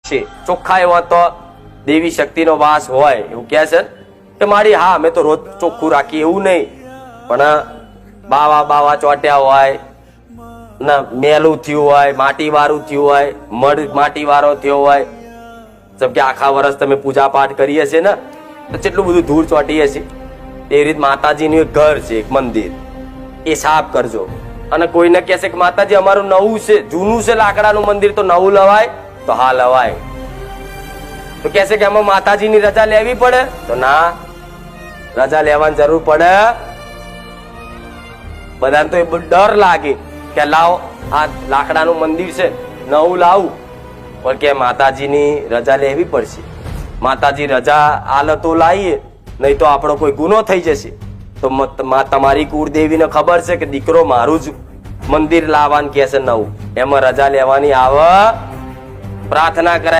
છે ચોખ્ખા એવા તો દેવી શક્તિનો વાસ હોય એવું કહે છે કે મારી હા અમે તો રોજ ચોખ્ખું રાખીએ એવું નહીં, પણ બાવા ચોટ્યા હોય ના મેલું થયું હોય, માટી વાળું થયું હોય, મડ માટી વાળો થયો હોય, જેમ કે આખા વર્ષ તમે પૂજા પાઠ કરીએ છીએ ને તો કેટલું બધું ધૂળ ચોટીએ છીએ. એ રીત માતાજીનું એક ઘર છે, એક મંદિર, એ સાફ કરજો. અને કોઈને કહેશે કે માતાજી અમારું નવું છે, જૂનું છે લાકડાનું મંદિર, તો નવું લવાય? તો હા લવાય. તો કહેશે કે આમાં માતાજીની રજા લેવી પડે? તો ના, રજા લેવાની જરૂર પડે. બધાને તો એ ડર લાગે કે લાવો આ લાકડાનું મંદિર છે નવું લાવું, પણ કે માતાજીની રજા લેવી પડશે. માતાજી રજા આલે તો લાવીએ, નહીં તો આપણો કોઈ ગુનો થઈ જશે. તો તમારી કુળદેવીને ખબર છે કે દીકરો મારું જ મંદિર લાવવાનું કે છે નવું, એમાં રજા લેવાની આવે, પ્રાર્થના કરાય.